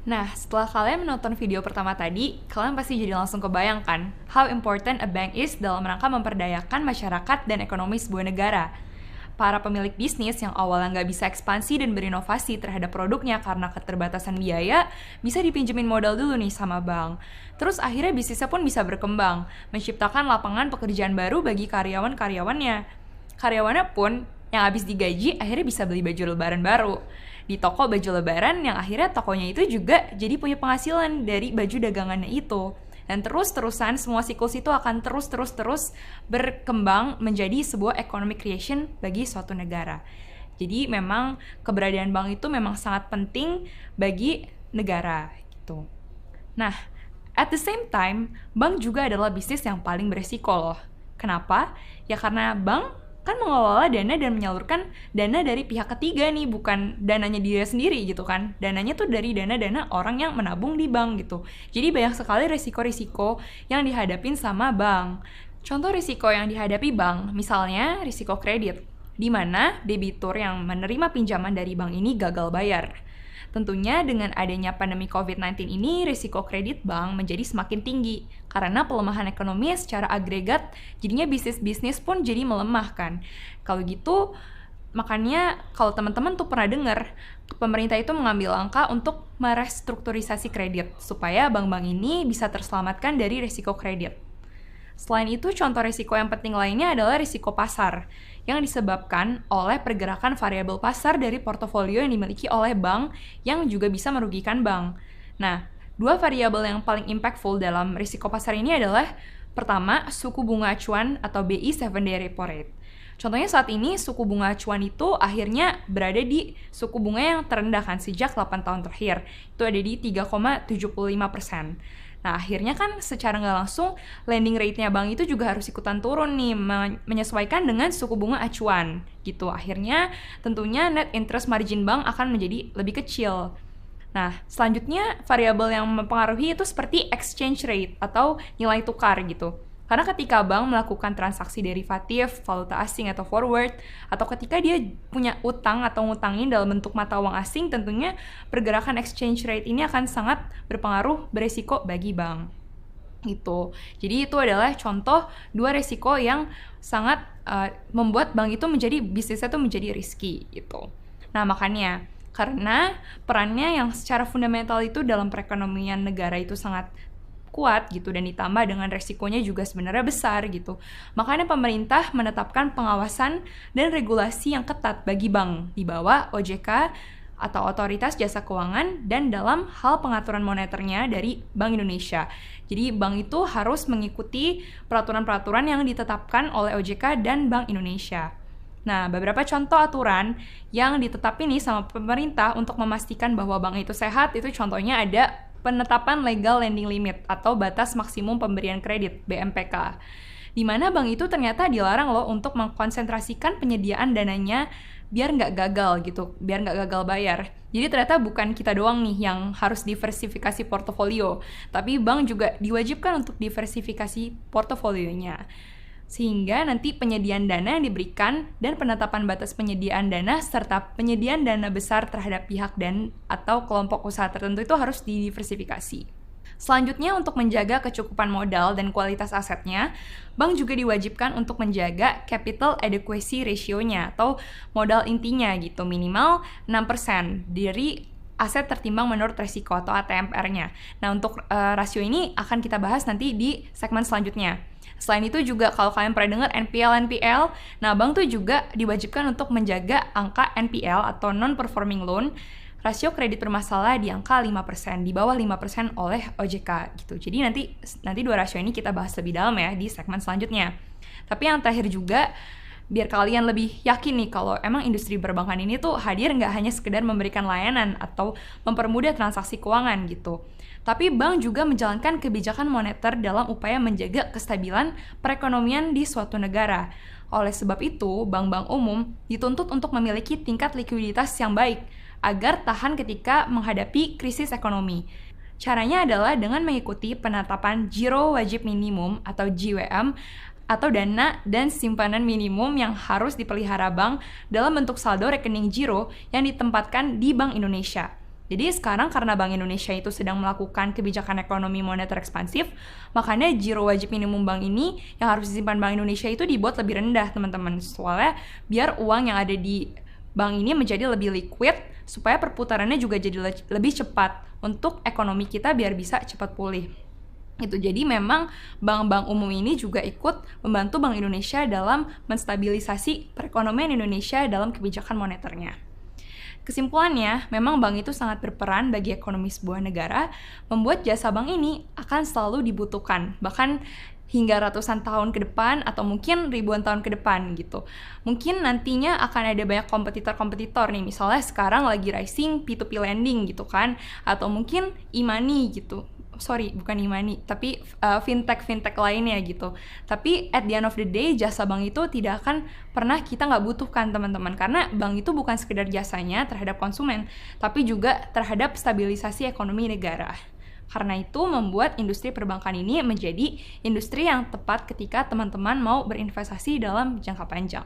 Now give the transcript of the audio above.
Nah, setelah kalian menonton video pertama tadi, kalian pasti jadi langsung kebayangkan how important a bank is dalam rangka memperdayakan masyarakat dan ekonomi sebuah negara. Para pemilik bisnis yang awalnya nggak bisa ekspansi dan berinovasi terhadap produknya karena keterbatasan biaya, bisa dipinjemin modal dulu nih sama bank. Terus akhirnya bisnisnya pun bisa berkembang, menciptakan lapangan pekerjaan baru bagi karyawan-karyawannya. Karyawannya pun yang habis digaji akhirnya bisa beli baju lebaran baru di toko baju lebaran, yang akhirnya tokonya itu juga jadi punya penghasilan dari baju dagangannya itu. Dan terus-terusan semua siklus itu akan terus berkembang menjadi sebuah economic creation bagi suatu negara. Jadi memang keberadaan bank itu memang sangat penting bagi negara gitu. Nah, at the same time, bank juga adalah bisnis yang paling beresiko loh. Kenapa? Ya karena bank kan mengelola dana dan menyalurkan dana dari pihak ketiga nih, bukan dananya dia sendiri gitu kan. Dananya tuh dari dana-dana orang yang menabung di bank gitu. Jadi banyak sekali risiko-risiko yang dihadapin sama bank. Contoh risiko yang dihadapi bank, misalnya risiko kredit, di mana debitur yang menerima pinjaman dari bank ini gagal bayar. Tentunya dengan adanya pandemi COVID-19 ini, risiko kredit bank menjadi semakin tinggi karena pelemahan ekonomi secara agregat, jadinya bisnis-bisnis pun jadi melemah kan. Kalau gitu, makanya kalau teman-teman tuh pernah dengar, pemerintah itu mengambil langkah untuk merestrukturisasi kredit supaya bank-bank ini bisa terselamatkan dari risiko kredit. Selain itu, contoh risiko yang penting lainnya adalah risiko pasar, yang disebabkan oleh pergerakan variabel pasar dari portofolio yang dimiliki oleh bank yang juga bisa merugikan bank. Nah, dua variabel yang paling impactful dalam risiko pasar ini adalah pertama, suku bunga acuan atau BI 7-day repo rate. Contohnya saat ini suku bunga acuan itu akhirnya berada di suku bunga yang terendah kan sejak 8 tahun terakhir. Itu ada di 3,75%. Nah, akhirnya kan secara nggak langsung lending rate-nya bank itu juga harus ikutan turun nih, menyesuaikan dengan suku bunga acuan gitu. Akhirnya tentunya net interest margin bank akan menjadi lebih kecil. Nah, selanjutnya variabel yang mempengaruhi itu seperti exchange rate atau nilai tukar gitu. Karena ketika bank melakukan transaksi derivatif, valuta asing atau forward, atau ketika dia punya utang atau ngutangin dalam bentuk mata uang asing, tentunya pergerakan exchange rate ini akan sangat berpengaruh beresiko bagi bank. Gitu. Jadi itu adalah contoh dua resiko yang sangat membuat bank itu menjadi bisnisnya itu menjadi risky gitu. Nah, makanya karena perannya yang secara fundamental itu dalam perekonomian negara itu sangat kuat gitu dan ditambah dengan resikonya juga sebenarnya besar gitu. Makanya pemerintah menetapkan pengawasan dan regulasi yang ketat bagi bank di bawah OJK atau Otoritas Jasa Keuangan dan dalam hal pengaturan moneternya dari Bank Indonesia. Jadi bank itu harus mengikuti peraturan-peraturan yang ditetapkan oleh OJK dan Bank Indonesia. Nah, beberapa contoh aturan yang ditetapin nih sama pemerintah untuk memastikan bahwa bank itu sehat, itu contohnya ada penetapan legal lending limit atau batas maksimum pemberian kredit (BMPK), di mana bank itu ternyata dilarang loh untuk mengkonsentrasikan penyediaan dananya biar nggak gagal gitu, biar nggak gagal bayar. Jadi ternyata bukan kita doang nih yang harus diversifikasi portofolio, tapi bank juga diwajibkan untuk diversifikasi portofolionya. Sehingga nanti penyediaan dana yang diberikan dan penetapan batas penyediaan dana serta penyediaan dana besar terhadap pihak dan atau kelompok usaha tertentu itu harus didiversifikasi. Selanjutnya, untuk menjaga kecukupan modal dan kualitas asetnya, bank juga diwajibkan untuk menjaga capital adequacy ratio-nya atau modal intinya gitu, minimal 6% dari aset tertimbang menurut resiko atau ATMR-nya. Nah, untuk rasio ini akan kita bahas nanti di segmen selanjutnya. Selain itu juga kalau kalian pernah dengar NPL, nah bank tuh juga diwajibkan untuk menjaga angka NPL atau non-performing loan, rasio kredit bermasalah di angka 5%, di bawah 5% oleh OJK gitu. Jadi nanti dua rasio ini kita bahas lebih dalam ya di segmen selanjutnya. Tapi yang terakhir juga, biar kalian lebih yakin nih kalau emang industri perbankan ini tuh hadir nggak hanya sekedar memberikan layanan atau mempermudah transaksi keuangan gitu. Tapi bank juga menjalankan kebijakan moneter dalam upaya menjaga kestabilan perekonomian di suatu negara. Oleh sebab itu, bank-bank umum dituntut untuk memiliki tingkat likuiditas yang baik agar tahan ketika menghadapi krisis ekonomi. Caranya adalah dengan mengikuti penetapan Giro Wajib Minimum atau GWM atau dana dan simpanan minimum yang harus dipelihara bank dalam bentuk saldo rekening giro yang ditempatkan di Bank Indonesia. Jadi sekarang karena Bank Indonesia itu sedang melakukan kebijakan ekonomi moneter ekspansif, makanya giro wajib minimum bank ini yang harus disimpan Bank Indonesia itu dibuat lebih rendah, teman-teman. Soalnya biar uang yang ada di bank ini menjadi lebih liquid, supaya perputarannya juga jadi lebih cepat untuk ekonomi kita biar bisa cepat pulih. Itu jadi memang bank-bank umum ini juga ikut membantu Bank Indonesia dalam menstabilisasi perekonomian Indonesia dalam kebijakan moneternya. Kesimpulannya, memang bank itu sangat berperan bagi ekonomi sebuah negara, membuat jasa bank ini akan selalu dibutuhkan, bahkan hingga ratusan tahun ke depan atau mungkin ribuan tahun ke depan gitu. Mungkin nantinya akan ada banyak kompetitor-kompetitor nih, misalnya sekarang lagi rising P2P lending gitu kan, atau mungkin e-money gitu. Sorry, bukan e-money, tapi fintech lainnya gitu. Tapi at the end of the day, jasa bank itu tidak akan pernah kita nggak butuhkan, teman-teman. Karena bank itu bukan sekedar jasanya terhadap konsumen, tapi juga terhadap stabilisasi ekonomi negara. Karena itu membuat industri perbankan ini menjadi industri yang tepat ketika teman-teman mau berinvestasi dalam jangka panjang.